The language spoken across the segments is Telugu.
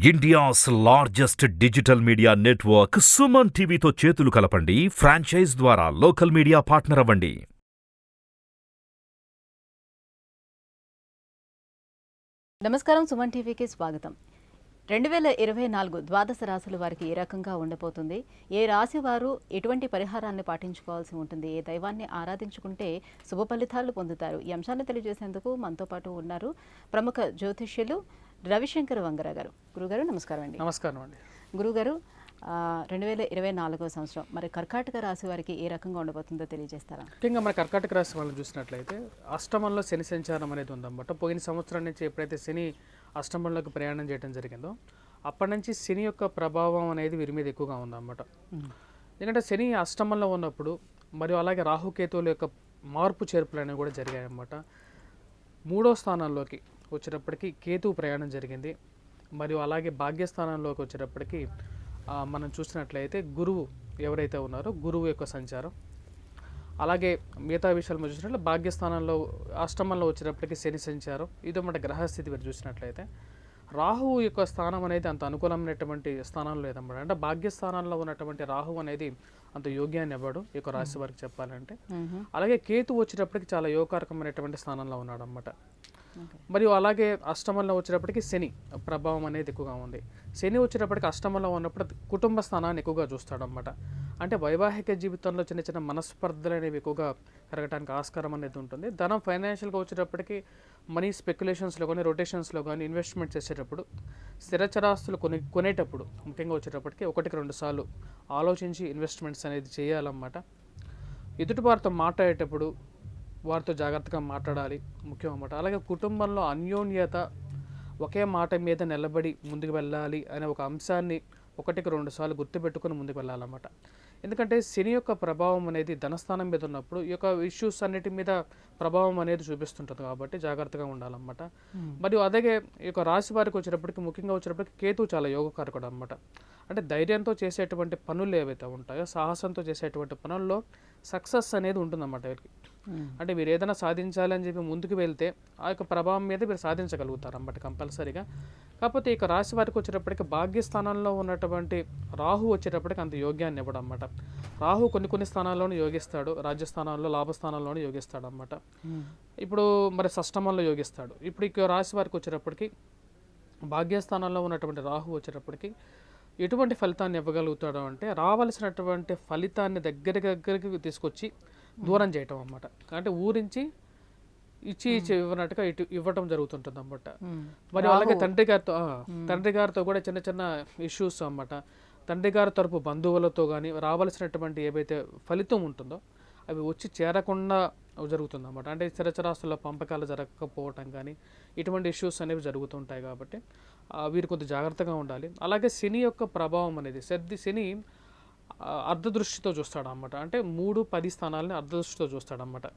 India's largest digital media network Suman టీవీతో చేతులు కలపండి. ఫ్రాంచైజ్ ద్వారా లోకల్ మీడియా పార్ట్నర్ అవ్వండి. నమస్కారం, సుమన్ టీవీకి స్వాగతం. 2024 ద్వాదశ రాశుల వారికి ఏ రకంగా ఉండబోతుంది, ఏ రాశి వారు ఎటువంటి పరిహారాన్ని పాటించుకోవాల్సి ఉంటుంది, ఏ దైవాన్ని ఆరాధించుకుంటే శుభ ఫలితాలు పొందుతారు, ఈ అంశాన్ని తెలియజేసేందుకు మనతో పాటు ఉన్నారు ప్రముఖ జ్యోతిష్యులు రవిశంకర్ వంగర గారు. గురుగారు నమస్కారం అండి. నమస్కారం అండి. గురుగారు, 2024 సంవత్సరం మరి కర్కాటక రాశి వారికి ఏ రకంగా ఉండబోతుందో తెలియజేస్తారా? ముఖ్యంగా మన కర్కాటక రాశి వాళ్ళని చూసినట్లయితే అష్టమంలో శని సంచారం అనేది ఉందన్నమాట. పోయిన సంవత్సరం నుంచి ఎప్పుడైతే శని అష్టమంలోకి ప్రయాణం చేయడం జరిగిందో అప్పటి నుంచి శని యొక్క ప్రభావం అనేది వీరి మీద ఎక్కువగా ఉందన్నమాట. ఎందుకంటే శని అష్టమంలో ఉన్నప్పుడు మరియు అలాగే రాహుకేతువుల యొక్క మార్పు చేర్పులు అనేవి కూడా జరిగాయన్నమాట. 3వ స్థానంలోకి వచ్చేటప్పటికి కేతువు ప్రయాణం జరిగింది. మరియు అలాగే భాగ్యస్థానంలోకి వచ్చేటప్పటికి మనం చూసినట్లయితే గురువు ఎవరైతే ఉన్నారో గురువు యొక్క సంచారం, అలాగే మిగతా విషయాలు మనం చూసినట్లయితే భాగ్యస్థానంలో అష్టమంలో వచ్చేటప్పటికి శని సంచారం, ఇది మన గ్రహస్థితి మీరు చూసినట్లయితే రాహువు యొక్క స్థానం అనేది అంత అనుకూలమైనటువంటి స్థానంలో లేదన్నమాట. అంటే భాగ్యస్థానంలో ఉన్నటువంటి రాహువు అనేది అంత యోగ్యాన్ని ఇవ్వడు ఈ యొక్క రాశి వారికి చెప్పాలంటే. అలాగే కేతు వచ్చేటప్పటికి చాలా యోగకారకమైనటువంటి స్థానంలో ఉన్నాడు అన్నమాట. మరియు అలాగే అష్టమంలో వచ్చేటప్పటికి శని ప్రభావం అనేది ఎక్కువగా ఉంది. శని వచ్చేటప్పటికి అష్టమంలో ఉన్నప్పుడు కుటుంబ స్థానాన్ని ఎక్కువగా చూస్తాడనమాట. అంటే వైవాహిక జీవితంలో చిన్న చిన్న మనస్పర్ధలు అనేవి ఎక్కువగా పెరగడానికి ఆస్కారం అనేది ఉంటుంది. ధనం ఫైనాన్షియల్గా వచ్చేటప్పటికి మనీ స్పెక్యులేషన్స్లో కానీ రొటేషన్స్లో కానీ ఇన్వెస్ట్మెంట్ చేసేటప్పుడు స్థిరచరాస్తులు కొనేటప్పుడు ముఖ్యంగా వచ్చేటప్పటికి 1-2 సార్లు ఆలోచించి ఇన్వెస్ట్మెంట్స్ అనేది చేయాలన్నమాట. ఎదుటి వారితో మాట్లాడేటప్పుడు వారితో జాగ్రత్తగా మాట్లాడాలి ముఖ్యం అన్నమాట. అలాగే కుటుంబంలో అన్యోన్యత, ఒకే మాట మీద నిలబడి ముందుకు వెళ్ళాలి అనే ఒక అంశాన్ని 1-2 సార్లు గుర్తుపెట్టుకుని ముందుకు వెళ్ళాలన్నమాట. ఎందుకంటే శని యొక్క ప్రభావం అనేది ధనస్థానం మీద ఉన్నప్పుడు ఈ యొక్క ఇష్యూస్ అన్నిటి మీద ప్రభావం అనేది చూపిస్తుంటుంది కాబట్టి జాగ్రత్తగా ఉండాలన్నమాట. మరియు అలాగే ఈ యొక్క రాశి వారికి వచ్చేటప్పటికి ముఖ్యంగా వచ్చేటప్పటికి కేతు చాలా యోగకారకుడు అనమాట. అంటే ధైర్యంతో చేసేటువంటి పనులు ఏవైతే ఉంటాయో, సాహసంతో చేసేటువంటి పనుల్లో సక్సెస్ అనేది ఉంటుందన్నమాట వీరికి. అంటే మీరు ఏదైనా సాధించాలని చెప్పి ముందుకు వెళ్తే ఆ యొక్క ప్రభావం మీద మీరు సాధించగలుగుతారు అన్నమాట కంపల్సరీగా. కాకపోతే ఇక రాశి వారికి వచ్చేటప్పటికి భాగ్యస్థానంలో ఉన్నటువంటి రాహు వచ్చేటప్పటికి అంత యోగ్యాన్ని ఇవ్వడం అన్నమాట. రాహు కొన్ని స్థానాల్లోనూ యోగిస్తాడు, రాజ్యస్థానాల్లో లాభస్థానాల్లోనూ యోగిస్తాడు అన్నమాట. ఇప్పుడు మరి షష్టమంలో యోగిస్తాడు. ఇప్పుడు ఇక రాశి వారికి వచ్చేటప్పటికి భాగ్యస్థానంలో ఉన్నటువంటి రాహు వచ్చేటప్పటికి ఎటువంటి ఫలితాన్ని ఇవ్వగలుగుతాడు అంటే రావాల్సినటువంటి ఫలితాన్ని దగ్గరికి తీసుకొచ్చి దూరం చేయటం అన్నమాట. అంటే ఊరించి ఇచ్చి ఇవ్వనట్టుగా ఇవ్వటం జరుగుతుంటుంది అన్నమాట. మరి అలాగే తండ్రి గారితో కూడా చిన్న చిన్న ఇష్యూస్ అన్నమాట. తండ్రి గారి తరపు బంధువులతో కానీ రావాల్సినటువంటి ఏవైతే ఫలితం ఉంటుందో అవి వచ్చి చేరకుండా జరుగుతుంది అన్నమాట. అంటే స్థిరచరాస్తుల పంపకాలు జరగకపోవటం కానీ ఇటువంటి ఇష్యూస్ అనేవి జరుగుతుంటాయి కాబట్టి వీరు కొంచెం జాగ్రత్తగా ఉండాలి. అలాగే శని యొక్క ప్రభావం అనేది శని అర్ధదృష్టితో చూస్తాడు అన్నమాట. అంటే 3-10 స్థానాలని అర్ధదృష్టితో చూస్తాడన్నమాట.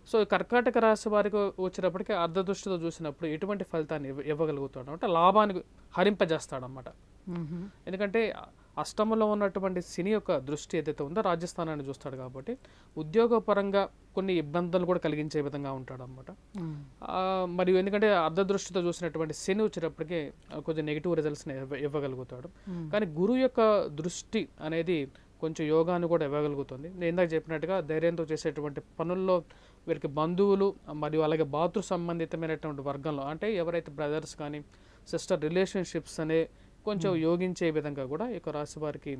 సో కర్కాటక రాశి వారికి వచ్చేటప్పటికి అర్ధదృష్టితో చూసినప్పుడు ఎటువంటి ఫలితాన్ని ఇవ్వగలుగుతాడు అంటే లాభాన్ని హరింపజేస్తాడన్నమాట. ఎందుకంటే అష్టమంలో ఉన్నటువంటి శని యొక్క దృష్టి ఏదైతే ఉందో రాజస్థానాన్ని చూస్తాడు కాబట్టి ఉద్యోగపరంగా కొన్ని ఇబ్బందులు కూడా కలిగించే విధంగా ఉంటాడు అన్నమాట. మరియు ఎందుకంటే అర్ధదృష్టితో చూసినటువంటి శని వచ్చేటప్పటికి కొంచెం నెగిటివ్ రిజల్ట్స్ని ఇవ్వగలుగుతాడు. కానీ గురువు యొక్క దృష్టి అనేది కొంచెం యోగాన్ని కూడా ఇవ్వగలుగుతుంది. నేను ఇందాక చెప్పినట్టుగా ధైర్యంతో చేసేటువంటి పనుల్లో వీరికి బంధువులు మరియు అలాగే భాతృ సంబంధితమైనటువంటి వర్గంలో అంటే ఎవరైతే బ్రదర్స్ కానీ సిస్టర్ రిలేషన్షిప్స్ అనే కొంచెం యోగించే విధంగా కూడా ఈ రాశి వారికి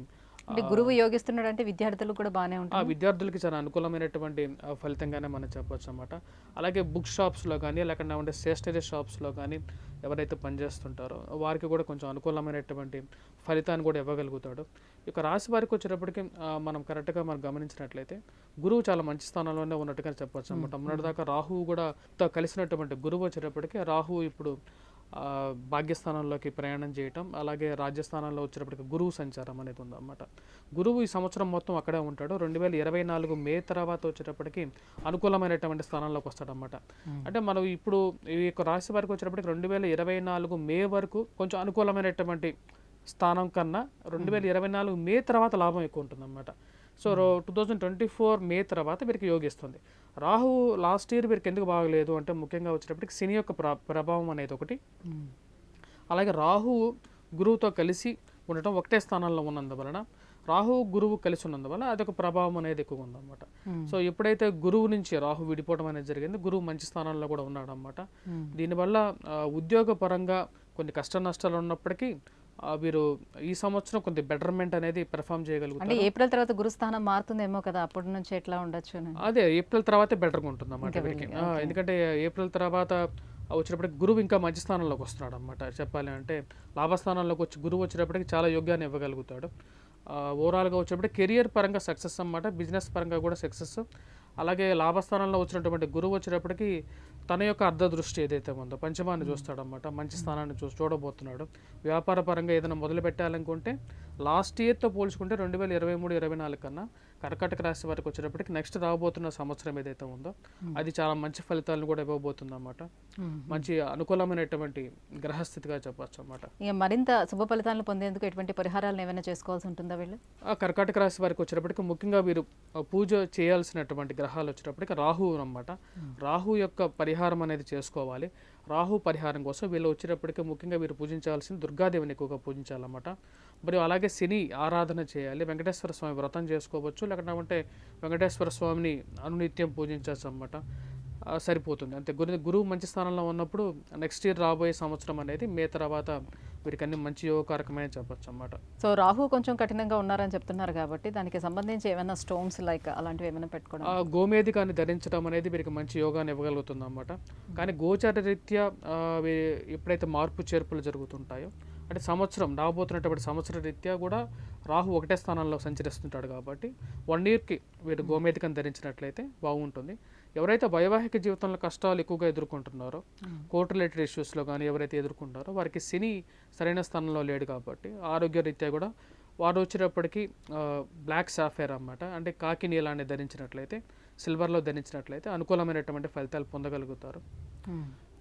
గురువు యోగిస్తున్నాడు అంటే విద్యార్థులు కూడా బాగానే ఉంటారు. ఆ విద్యార్థులకి చాలా అనుకూలమైనటువంటి ఫలితంగానే మనం చెప్పవచ్చు అన్నమాట. అలాగే బుక్ షాప్స్లో కానీ లేకుండా ఉండే స్టేషనరీ షాప్స్లో కానీ ఎవరైతే పనిచేస్తుంటారో వారికి కూడా కొంచెం అనుకూలమైనటువంటి ఫలితాన్ని కూడా ఇవ్వగలుగుతాడు. ఇక రాశి వారికి వచ్చేటప్పటికి మనం కరెక్ట్గా మనం గమనించినట్లయితే గురువు చాలా మంచి స్థానంలోనే ఉన్నట్టుగా చెప్పవచ్చు అన్నమాట. మొన్నటిదాకా రాహువు కూడా కలిసినటువంటి గురువు వచ్చేటప్పటికి రాహువు ఇప్పుడు భాగ్యస్థానంలోకి ప్రయాణం చేయటం, అలాగే రాజ్యస్థానంలో వచ్చేటప్పటికి గురువు సంచారం అనేది ఉందన్నమాట. గురువు ఈ సంవత్సరం మొత్తం అక్కడే ఉంటాడు. 2024 మే తర్వాత వచ్చేటప్పటికి అనుకూలమైనటువంటి స్థానంలోకి వస్తాడన్నమాట. అంటే మనం ఇప్పుడు ఈ యొక్క రాశి వారికి వచ్చేటప్పటికి 2024 మే వరకు కొంచెం అనుకూలమైనటువంటి స్థానం కన్నా 2024 మే తర్వాత లాభం ఎక్కువ ఉంటుందన్నమాట. సో 2024 మే తర్వాత వీరికి యోగిస్తుంది. రాహు లాస్ట్ ఇయర్ వీరికి ఎందుకు బాగలేదు అంటే ముఖ్యంగా వచ్చేటప్పటికి శని యొక్క ప్రభావం అనేది ఒకటి. అలాగే రాహు గురువుతో కలిసి ఉండటం, ఒకటే స్థానంలో ఉన్నందువలన రాహు గురువు కలిసి ఉన్నందువల్ల అదొక ప్రభావం అనేది ఎక్కువగా ఉందన్నమాట. సో ఎప్పుడైతే గురువు నుంచి రాహు విడిపోవడం అనేది జరిగింది, గురువు మంచి స్థానంలో కూడా ఉన్నాడు అనమాట. దీనివల్ల ఉద్యోగపరంగా కొన్ని కష్ట నష్టాలు ఉన్నప్పటికీ వీరు ఈ సంవత్సరం కొంత బెటర్మెంట్ అనేది పెర్ఫామ్ చేయగలుగుతారు. అంటే ఏప్రిల్ తర్వాత గురుస్థానం మారుతుందేమో కదా, అప్పటి నుంచి ఎట్లా ఉండొచ్చు? అదే ఏప్రిల్ తర్వాతే బెటర్గా ఉంటుంది అన్నమాట వీరికి. ఎందుకంటే ఏప్రిల్ తర్వాత వచ్చేటప్పటికి గురువు ఇంకా మంచి స్థానంలోకి వస్తున్నాడు అనమాట. చెప్పాలి అంటే లాభస్థానంలోకి వచ్చి గురువు వచ్చేటప్పటికి చాలా యోగ్యాన్ని ఇవ్వగలుగుతాడు. ఓవరాల్గా వచ్చేటప్పటికి కెరియర్ పరంగా సక్సెస్ అన్నమాట, బిజినెస్ పరంగా కూడా సక్సెస్. అలాగే లాభస్థానంలో వచ్చినటువంటి గురువు వచ్చేటప్పటికి తన యొక్క అర్ధ దృష్టి ఏదైతే ఉందో పంచమాన్ని చూస్తాడనమాట, మంచి స్థానాన్ని చూడబోతున్నాడు. వ్యాపార పరంగా ఏదైనా మొదలు పెట్టాలనుకుంటే లాస్ట్ ఇయర్తో పోల్చుకుంటే 2023-24 కన్నా కర్కాటక రాశి వారికి వచ్చేటప్పటికి నెక్స్ట్ రాబోతున్న సంవత్సరం ఏదైతే ఉందో అది చాలా మంచి ఫలితాలను కూడా ఇవ్వబోతుంది అన్నమాట. మంచి అనుకూలమైనటువంటి గ్రహస్థితిగా చెప్పచ్చు అన్నమాట. ఇక మరింత శుభ ఫలితాలను పొందేందుకు ఎటువంటి పరిహారాలను ఏమైనా చేసుకోవాల్సి ఉంటుందా వీళ్ళు? కర్కాటక రాశి వారికి వచ్చేటప్పటికి ముఖ్యంగా వీరు పూజ చేయాల్సినటువంటి గ్రహాలు వచ్చేటప్పటికి రాహు అన్నమాట. రాహు యొక్క పరిహారం అనేది చేసుకోవాలి. రాహు పరిహారం కోసం వీళ్ళు వచ్చేటప్పటికి ముఖ్యంగా వీరు పూజించాల్సిన దుర్గాదేవిని ఎక్కువగా పూజించాలన్నమాట. మరియు అలాగే శని ఆరాధన చేయాలి, వెంకటేశ్వర స్వామి వ్రతం చేసుకోవచ్చు, లేకుంటే వెంకటేశ్వర స్వామిని అనునిత్యం పూజించవచ్చు అన్నమాట. సరిపోతుంది అంతే. గురువు మంచి స్థానంలో ఉన్నప్పుడు నెక్స్ట్ ఇయర్ రాబోయే సంవత్సరం అనేది మే తర్వాత వీరికి అన్ని మంచి యోగకారకమే చెప్పచ్చు అన్నమాట. సో రాహు కొంచెం కఠినంగా ఉన్నారని చెప్తున్నారు కాబట్టి దానికి సంబంధించి ఏమైనా స్టోన్స్ లైక్ అలాంటివి ఏమైనా పెట్టుకోవడం, గోమేధికాన్ని ధరించడం అనేది వీరికి మంచి యోగాన్ని ఇవ్వగలుగుతుంది అన్నమాట. కానీ గోచార రీత్యా ఎప్పుడైతే మార్పు చేర్పులు జరుగుతుంటాయో అంటే సంవత్సరం రాబోతున్నటువంటి సంవత్సర రీత్యా కూడా రాహు ఒకటే స్థానంలో సంచరిస్తుంటాడు కాబట్టి 1 ఇయర్కి వీరు గోమేధికాన్ని ధరించినట్లయితే బాగుంటుంది. ఎవరైతే వైవాహిక జీవితంలో కష్టాలు ఎక్కువగా ఎదుర్కొంటున్నారో, కోర్టు రిలేటెడ్ ఇష్యూస్లో కానీ ఎవరైతే ఎదుర్కొంటారో వారికి శని సరైన స్థానంలో లేడు కాబట్టి ఆరోగ్య రీత్యా కూడా వారు వచ్చేటప్పటికి బ్లాక్ సాఫైర్ అన్నమాట, అంటే కాకి నీలాన్ని ధరించినట్లయితే, సిల్వర్లో ధరించినట్లయితే అనుకూలమైనటువంటి ఫలితాలు పొందగలుగుతారు.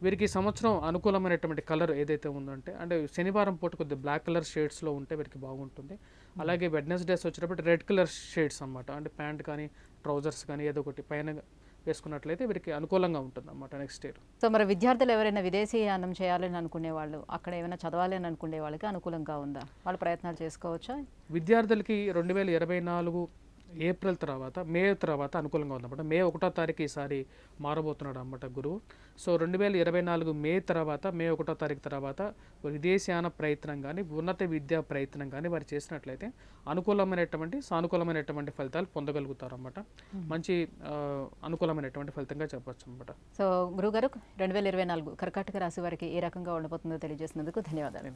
వీరికి సంవత్సరం అనుకూలమైనటువంటి కలర్ ఏదైతే ఉందంటే అంటే శనివారం పూట కొద్దిగా బ్లాక్ కలర్ షేడ్స్లో ఉంటే వీరికి బాగుంటుంది. అలాగే వెడ్నెస్డేస్ వచ్చేటప్పుడు రెడ్ కలర్ షేడ్స్ అన్నమాట, అంటే ప్యాంట్ కానీ ట్రౌజర్స్ కానీ ఏదో ఒకటి పైన వేసుకున్నట్లయితే వీరికి అనుకూలంగా ఉంటుంది అన్నమాట నెక్స్ట్ ఇయర్. సో మరి విద్యార్థులు ఎవరైనా విదేశీయానం చేయాలని అనుకునే వాళ్ళు, అక్కడ ఏమైనా చదవాలి అని అనుకునే వాళ్ళకి అనుకూలంగా ఉందా? వాళ్ళు ప్రయత్నాలు చేసుకోవచ్చా? విద్యార్థులకి 2024 ఏప్రిల్ తర్వాత మే తర్వాత అనుకూలంగా ఉందన్నమాట. మే 1వ తారీఖు ఈసారి మారబోతున్నాడు అన్నమాట గురువు. సో 2024 మే తర్వాత మే 1వ తారీఖు తర్వాత విదేశీయాన ప్రయత్నం కానీ ఉన్నత విద్యా ప్రయత్నం కానీ వారు చేసినట్లయితే సానుకూలమైనటువంటి ఫలితాలు పొందగలుగుతారు అన్నమాట. మంచి అనుకూలమైనటువంటి ఫలితంగా చెప్పచ్చు అన్నమాట. సో గురుగారు 2024 కర్కాటక రాశి వారికి ఏ రకంగా ఉండబోతుందో తెలియజేసినందుకు ధన్యవాదాలు.